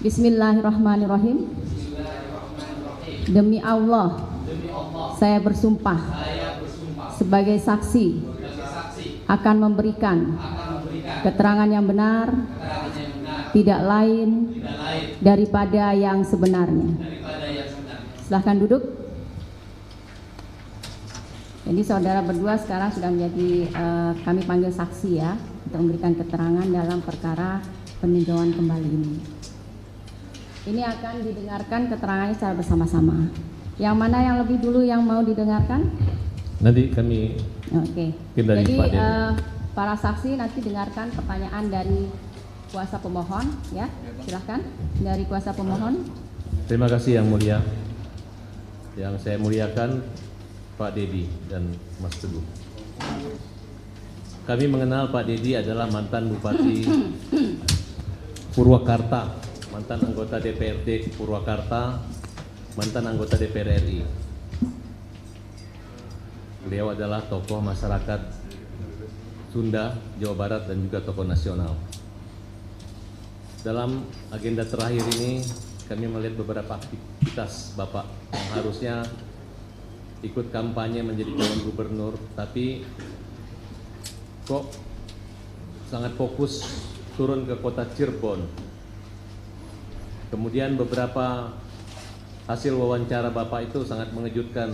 Bismillahirrahmanirrahim. Demi Allah, saya bersumpah sebagai saksi akan memberikan keterangan yang benar, tidak lain daripada yang sebenarnya. Silahkan duduk. Jadi saudara berdua sekarang sudah menjadi kami panggil saksi ya, untuk memberikan keterangan dalam perkara peninjauan kembali ini. Ini akan didengarkan keterangannya secara bersama-sama. Yang mana yang lebih dulu yang mau didengarkan? Nanti kami. Oke. Jadi para saksi nanti dengarkan pertanyaan dari kuasa pemohon, ya. Silahkan dari kuasa pemohon. Terima kasih Yang Mulia. Yang saya muliakan Pak Dedi dan Mas Teguh. Kami mengenal Pak Dedi adalah mantan Bupati Purwakarta, mantan anggota DPRD Purwakarta, mantan anggota DPR RI. Beliau adalah tokoh masyarakat Sunda, Jawa Barat, dan juga tokoh nasional. Dalam agenda terakhir ini, kami melihat beberapa aktivitas Bapak yang harusnya ikut kampanye menjadi calon gubernur, tapi kok sangat fokus turun ke kota Cirebon. Kemudian beberapa hasil wawancara Bapak itu sangat mengejutkan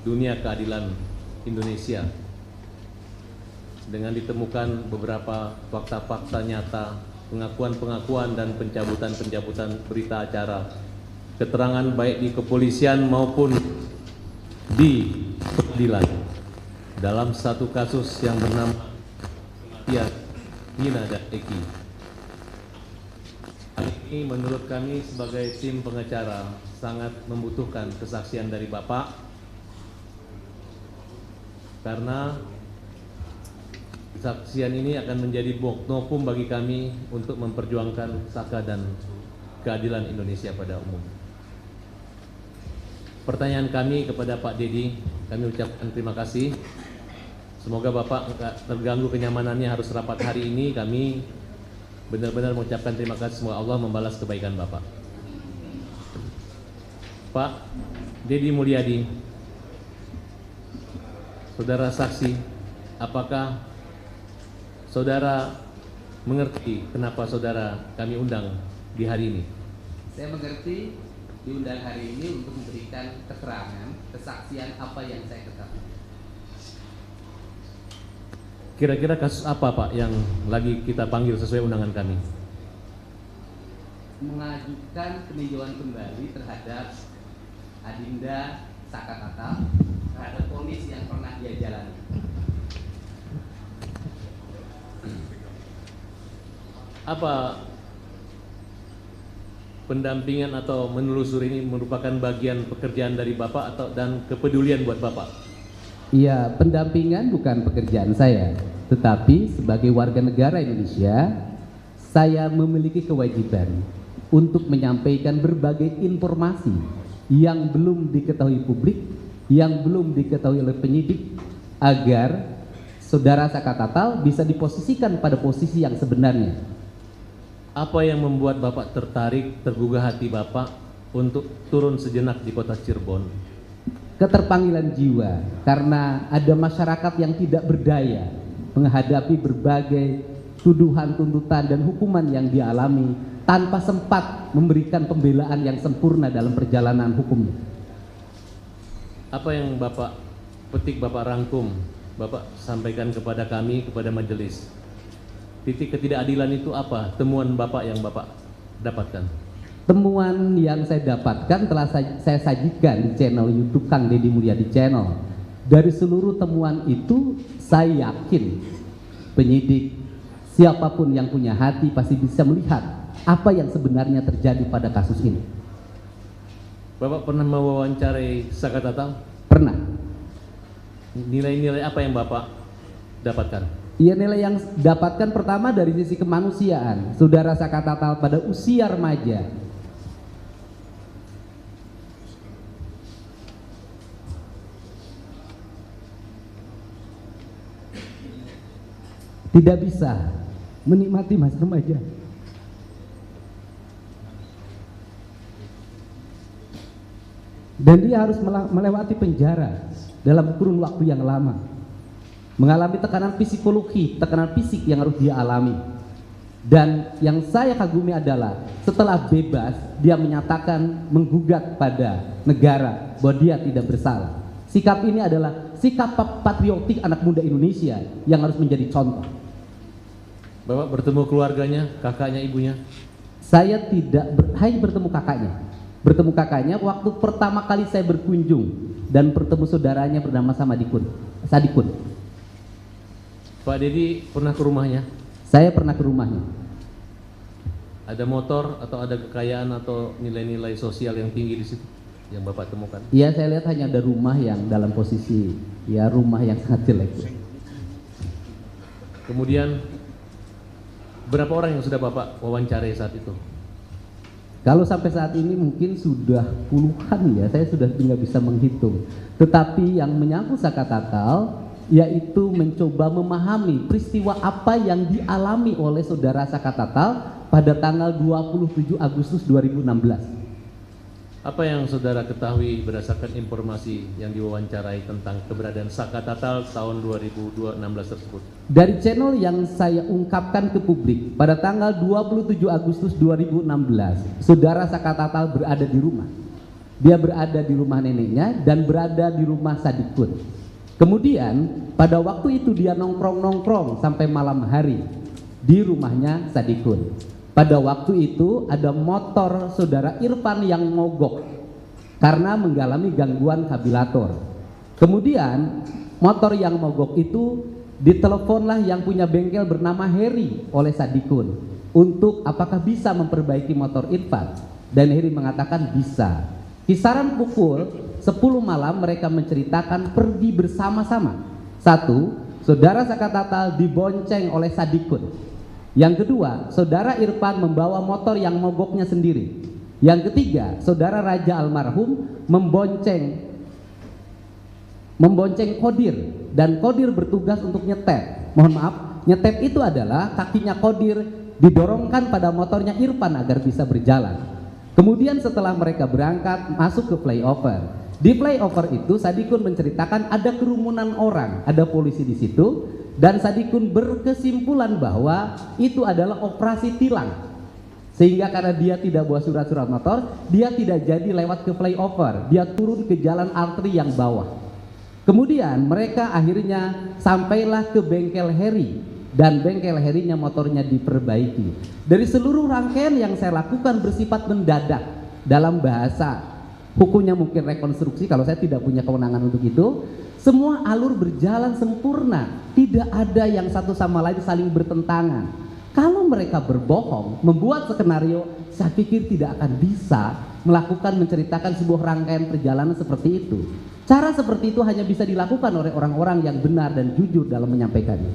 dunia keadilan Indonesia dengan ditemukan beberapa fakta-fakta nyata, pengakuan-pengakuan dan pencabutan-pencabutan berita acara, keterangan baik di kepolisian maupun di pengadilan dalam satu kasus yang bernama kematian Nina dan Eki. Ini menurut kami sebagai tim pengacara sangat membutuhkan kesaksian dari Bapak, karena kesaksian ini akan menjadi novum bagi kami untuk memperjuangkan saka dan keadilan Indonesia pada umum. Pertanyaan kami kepada Pak Dedi, kami ucapkan terima kasih. Semoga Bapak enggak terganggu kenyamanannya harus rapat hari ini. Kami benar-benar mengucapkan terima kasih, semoga Allah membalas kebaikan Bapak. Pak Dedi Mulyadi, saudara saksi, apakah saudara mengerti kenapa saudara kami undang di hari ini? Saya mengerti diundang hari ini untuk memberikan keterangan, kesaksian apa yang saya ketahui. Kira-kira kasus apa Pak yang lagi kita panggil sesuai undangan kami? Mengajukan peninjauan kembali terhadap Adinda Saka Tatal terhadap vonis yang pernah dia jalani. Apa pendampingan atau menelusuri ini merupakan bagian pekerjaan dari Bapak atau dan kepedulian buat Bapak? Iya, pendampingan bukan pekerjaan saya, tetapi sebagai warga negara Indonesia, saya memiliki kewajiban untuk menyampaikan berbagai informasi yang belum diketahui publik, yang belum diketahui oleh penyidik, agar saudara Saka Tatal bisa diposisikan pada posisi yang sebenarnya. Apa yang membuat Bapak tertarik, tergugah hati Bapak untuk turun sejenak di kota Cirebon? Keterpanggilan jiwa, karena ada masyarakat yang tidak berdaya menghadapi berbagai tuduhan, tuntutan, dan hukuman yang dialami tanpa sempat memberikan pembelaan yang sempurna dalam perjalanan hukumnya. Apa yang Bapak petik, Bapak rangkum, Bapak sampaikan kepada kami, kepada majelis? Titik ketidakadilan itu apa? Temuan Bapak yang Bapak dapatkan? Temuan yang saya dapatkan telah saya sajikan di channel YouTube Kang Dedi Mulyadi Channel. Dari seluruh temuan itu, saya yakin penyidik, siapapun yang punya hati pasti bisa melihat apa yang sebenarnya terjadi pada kasus ini. Bapak pernah mewawancarai Saka Tatal? Pernah. Nilai-nilai apa yang Bapak dapatkan? Iya, nilai yang dapatkan pertama dari sisi kemanusiaan. Saudara Saka Tatal pada usia remaja tidak bisa menikmati masa remaja. dan dia harus melewati penjara dalam kurun waktu yang lama, mengalami tekanan psikologi, tekanan fisik yang harus dia alami. Dan yang saya kagumi adalah setelah bebas dia menyatakan menggugat pada negara bahwa dia tidak bersalah. Sikap ini adalah sikap patriotik anak muda Indonesia yang harus menjadi contoh. Bapak bertemu keluarganya, kakaknya, ibunya? Saya hanya bertemu kakaknya. Bertemu kakaknya waktu pertama kali saya berkunjung dan bertemu saudaranya bernama Sadikun. Pak Dedi pernah ke rumahnya? Saya pernah ke rumahnya. Ada motor atau ada kekayaan atau nilai-nilai sosial yang tinggi di situ yang Bapak temukan? Iya, saya lihat hanya ada rumah yang dalam posisi rumah yang sangat jelek. Kemudian berapa orang yang sudah Bapak wawancarai saat itu? Kalau sampai saat ini mungkin sudah puluhan ya, saya sudah nggak bisa menghitung. Tetapi yang menyangkut Saka Tatal yaitu mencoba memahami peristiwa apa yang dialami oleh saudara Saka Tatal pada tanggal 27 Agustus 2016. Apa yang saudara ketahui berdasarkan informasi yang diwawancarai tentang keberadaan Saka Tatal tahun 2016 tersebut? Dari channel yang saya ungkapkan ke publik pada tanggal 27 Agustus 2016, saudara Saka Tatal berada di rumah. Dia berada di rumah neneknya dan berada di rumah Sadikun. Kemudian pada waktu itu dia nongkrong-nongkrong sampai malam hari di rumahnya Sadikun. Pada waktu itu ada motor saudara Irfan yang mogok karena mengalami gangguan kabilator. Kemudian motor yang mogok itu diteleponlah yang punya bengkel bernama Heri oleh Sadikun untuk apakah bisa memperbaiki motor Irfan, dan Heri mengatakan bisa. Kisaran pukul 10 malam mereka menceritakan pergi bersama-sama. Satu, saudara Saka Tatal dibonceng oleh Sadikun. Yang kedua, saudara Irfan membawa motor yang mogoknya sendiri. Yang ketiga, saudara Raja almarhum membonceng Kodir, dan Kodir bertugas untuk nyetep. Mohon maaf, nyetep itu adalah kakinya Kodir didorongkan pada motornya Irfan agar bisa berjalan. Kemudian setelah mereka berangkat masuk ke flyover. Di flyover itu Sadikun menceritakan ada kerumunan orang, ada polisi di situ, dan Sadikun berkesimpulan bahwa itu adalah operasi tilang. Sehingga karena dia tidak bawa surat-surat motor, dia tidak jadi lewat ke flyover, dia turun ke jalan arteri yang bawah. Kemudian mereka akhirnya sampailah ke bengkel Heri, dan bengkel Herinya motornya diperbaiki. Dari seluruh rangkaian yang saya lakukan bersifat mendadak, dalam bahasa hukumnya mungkin rekonstruksi, kalau saya tidak punya kewenangan untuk itu. Semua alur berjalan sempurna, tidak ada yang satu sama lain saling bertentangan. Kalau mereka berbohong, membuat skenario, saya pikir tidak akan bisa menceritakan sebuah rangkaian perjalanan seperti itu. Cara seperti itu hanya bisa dilakukan oleh orang-orang yang benar dan jujur dalam menyampaikannya.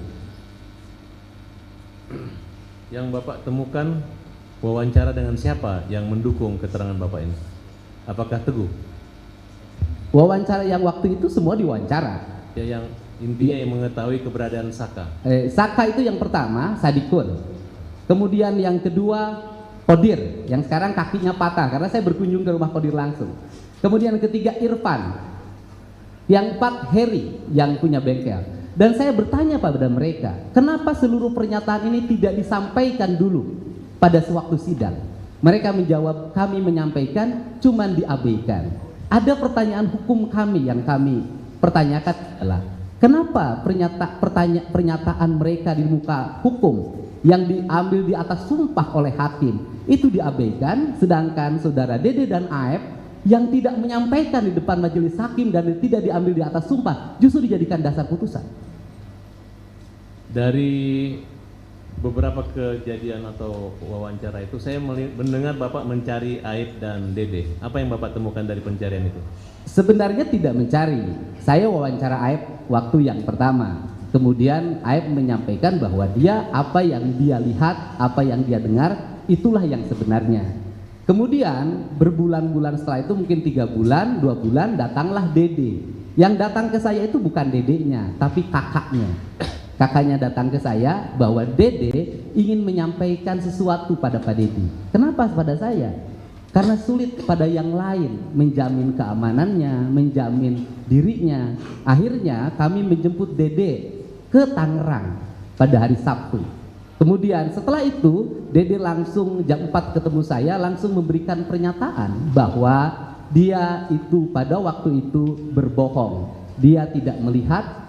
Yang Bapak temukan wawancara dengan siapa yang mendukung keterangan Bapak ini? Apakah Teguh? Wawancara yang waktu itu semua diwawancara. Ya, yang intinya yang mengetahui keberadaan Saka. Saka itu yang pertama, Sadikun. Kemudian yang kedua, Kodir, yang sekarang kakinya patah karena saya berkunjung ke rumah Kodir langsung. Kemudian yang ketiga, Irfan. Yang empat, Heri yang punya bengkel. Dan saya bertanya pada mereka, kenapa seluruh pernyataan ini tidak disampaikan dulu pada sewaktu sidang? Mereka menjawab, kami menyampaikan, cuman diabaikan. Ada pertanyaan hukum kami yang kami pertanyakan adalah kenapa pernyataan mereka di muka hukum yang diambil di atas sumpah oleh hakim itu diabaikan, sedangkan saudara Dede dan Aep yang tidak menyampaikan di depan majelis hakim dan tidak diambil di atas sumpah justru dijadikan dasar putusan. Dari beberapa kejadian atau wawancara itu saya mendengar Bapak mencari Aep dan Dede. Apa yang Bapak temukan dari pencarian itu? Sebenarnya tidak mencari. Saya wawancara Aep waktu yang pertama. Kemudian Aep menyampaikan bahwa dia apa yang dia lihat, apa yang dia dengar, itulah yang sebenarnya. Kemudian berbulan-bulan setelah itu, mungkin 3 bulan, 2 bulan, datanglah Dede. Yang datang ke saya itu bukan dedenya, tapi kakaknya. Kakaknya datang ke saya bahwa Dede ingin menyampaikan sesuatu pada Pak Dedi. Kenapa pada saya? karena sulit pada yang lain menjamin keamanannya, menjamin dirinya. Akhirnya kami menjemput Dede ke Tangerang pada hari Sabtu. Kemudian setelah itu Dede langsung jam 4 ketemu saya, langsung memberikan pernyataan bahwa dia itu pada waktu itu berbohong. Dia tidak melihat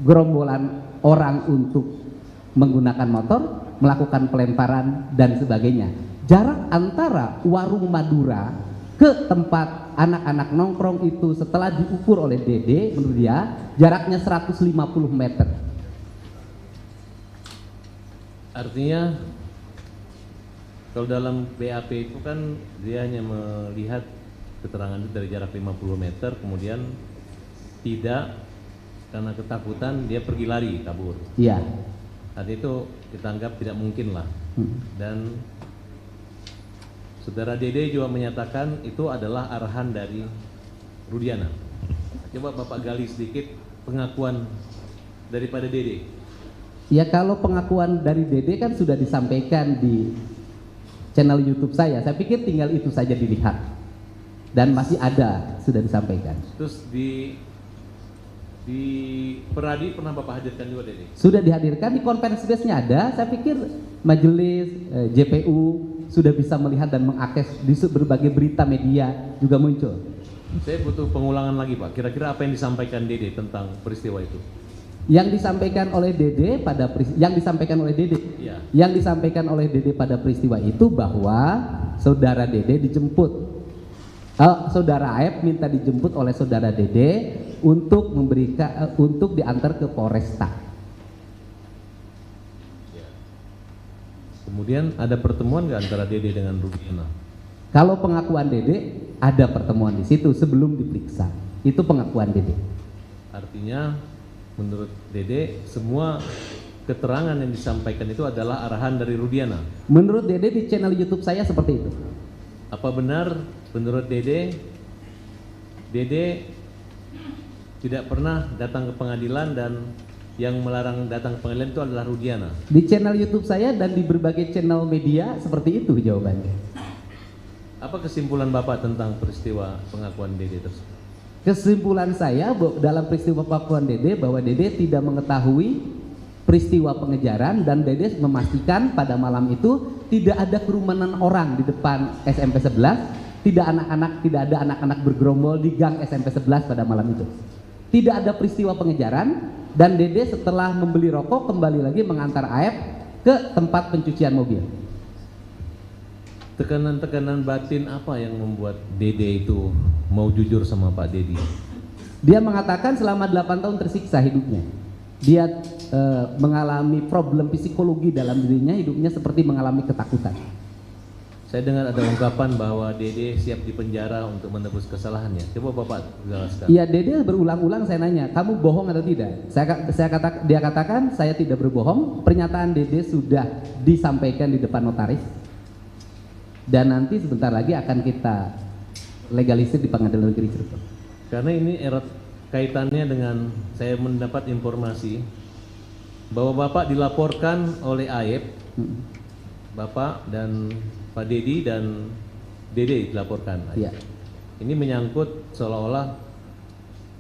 gerombolan orang untuk menggunakan motor, melakukan pelemparan dan sebagainya. Jarak antara warung Madura ke tempat anak-anak nongkrong itu setelah diukur oleh Dede, menurut dia jaraknya 150 meter. Artinya kalau dalam BAP itu kan dia hanya melihat keterangan dari jarak 50 meter, kemudian tidak, karena ketakutan dia pergi lari, kabur. Iya. Saat itu kita anggap tidak mungkin lah. Dan saudara Dede juga menyatakan itu adalah arahan dari Rudiana. Coba Bapak gali sedikit pengakuan daripada Dede. Ya, kalau pengakuan dari Dede kan sudah disampaikan di channel YouTube saya. Saya pikir tinggal itu saja dilihat. Dan masih ada, sudah disampaikan. Terus di Peradi pernah Bapak hadirkan juga Dede? Sudah dihadirkan, di conference base-nya ada. Saya pikir majelis JPU sudah bisa melihat dan mengakses di berbagai berita media juga muncul. Saya butuh pengulangan lagi Pak. Kira-kira apa yang disampaikan Dede tentang peristiwa itu? Yang disampaikan oleh Dede pada Iya. Yang disampaikan oleh Dede pada peristiwa itu bahwa saudara Dede dijemput. Saudara Aep minta dijemput oleh saudara Dede untuk untuk diantar ke Polresta. Ya. Kemudian ada pertemuan nggak antara Dede dengan Rudiana? Kalau pengakuan Dede ada pertemuan di situ sebelum diperiksa. Itu pengakuan Dede. Artinya menurut Dede semua keterangan yang disampaikan itu adalah arahan dari Rudiana. Menurut Dede di channel YouTube saya seperti itu. Apa benar menurut Dede tidak pernah datang ke pengadilan dan yang melarang datang ke pengadilan itu adalah Rudiana? Di channel YouTube saya dan di berbagai channel media seperti itu jawabannya. Apa kesimpulan Bapak tentang peristiwa pengakuan Dede tersebut? Kesimpulan saya dalam peristiwa pengakuan Dede bahwa Dede tidak mengetahui peristiwa pengejaran dan Dede memastikan pada malam itu tidak ada kerumunan orang di depan SMP 11, tidak ada anak-anak bergerombol di gang SMP 11 pada malam itu. Tidak ada peristiwa pengejaran dan Dede setelah membeli rokok kembali lagi mengantar Aep ke tempat pencucian mobil. Tekanan-tekanan batin apa yang membuat Dede itu mau jujur sama Pak Dedi? Dia mengatakan selama 8 tahun tersiksa hidupnya. Dia mengalami problem psikologi dalam dirinya, hidupnya seperti mengalami ketakutan. Saya dengar ada ungkapan bahwa Dede siap dipenjara untuk menebus kesalahannya. Coba Bapak jelaskan. Iya, Dede berulang-ulang saya nanya, kamu bohong atau tidak? Dia katakan saya tidak berbohong. Pernyataan Dede sudah disampaikan di depan notaris. Dan nanti sebentar lagi akan kita legalisir di Pengadilan Negeri Cirebon. Karena ini erat kaitannya dengan saya mendapat informasi bahwa Bapak dilaporkan oleh Aep, Bapak dan Pak Dedi dan Dede dilaporkan. Iya. Ini menyangkut seolah-olah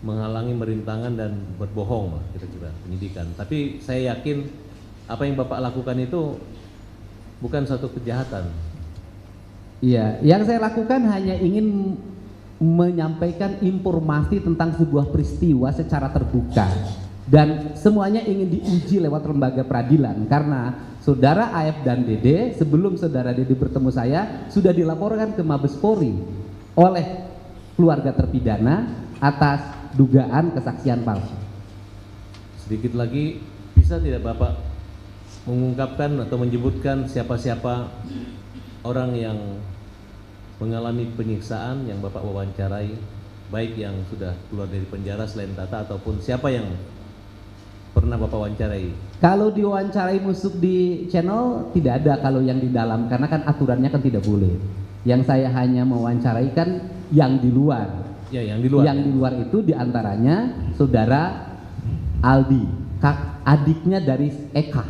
menghalangi merintangan dan berbohong lah kira-kira penyidikan. Tapi saya yakin apa yang Bapak lakukan itu bukan satu kejahatan. Iya, yang saya lakukan hanya ingin menyampaikan informasi tentang sebuah peristiwa secara terbuka dan semuanya ingin diuji lewat lembaga peradilan karena saudara Aep dan Dede sebelum saudara Dede bertemu saya sudah dilaporkan ke Mabes Polri oleh keluarga terpidana atas dugaan kesaksian palsu. Sedikit lagi bisa tidak Bapak mengungkapkan atau menyebutkan siapa-siapa orang yang mengalami penyiksaan yang Bapak wawancarai, baik yang sudah keluar dari penjara selain Tata ataupun siapa yang pernah Bapak wawancarai? Kalau diwawancarai musuk di channel tidak ada kalau yang di dalam karena kan aturannya kan tidak boleh. Yang saya hanya mewawancarai kan yang di luar. Ya, yang di luar. Yang di luar itu diantaranya saudara Aldi, adiknya dari Eka.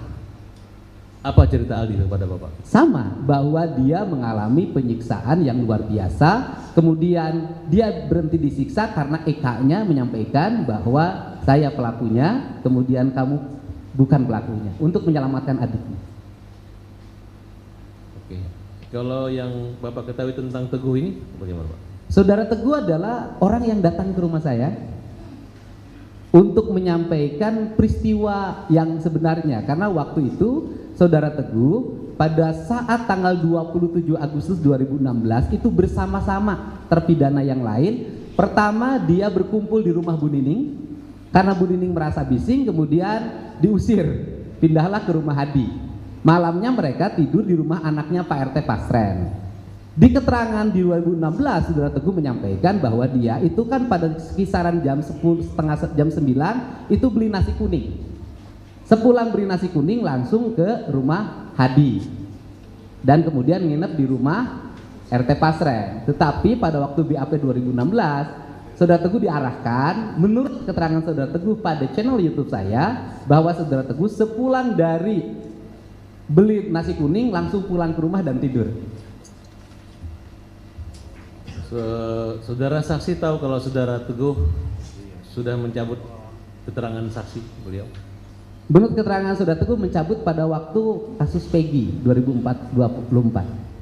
Apa cerita Aldi kepada Bapak? Sama, bahwa dia mengalami penyiksaan yang luar biasa, kemudian dia berhenti disiksa karena EK-nya menyampaikan bahwa saya pelakunya, kemudian kamu bukan pelakunya, untuk menyelamatkan adiknya. Oke. Kalau yang Bapak ketahui tentang Teguh ini bagaimana, Pak? Saudara Teguh adalah orang yang datang ke rumah saya untuk menyampaikan peristiwa yang sebenarnya, karena waktu itu Saudara Teguh pada saat tanggal 27 Agustus 2016 itu bersama-sama terpidana yang lain. Pertama dia berkumpul di rumah Bu Nining, karena Bu Nining merasa bising kemudian diusir, pindahlah ke rumah Hadi. Malamnya mereka tidur di rumah anaknya Pak RT Pasren. Di keterangan di 2016 Saudara Teguh menyampaikan bahwa dia itu kan pada kisaran jam 10, setengah jam 9 itu beli nasi kuning. Sepulang beli nasi kuning langsung ke rumah Hadi dan kemudian nginep di rumah RT Pasren. Tetapi pada waktu BAP 2016 Saudara Teguh diarahkan, menurut keterangan Saudara Teguh pada channel YouTube saya, bahwa Saudara Teguh sepulang dari beli nasi kuning langsung pulang ke rumah dan tidur. Saudara saksi tahu kalau Saudara Teguh sudah mencabut keterangan saksi beliau? Menurut keterangan Saudara Teguh mencabut pada waktu kasus Peggy 2024.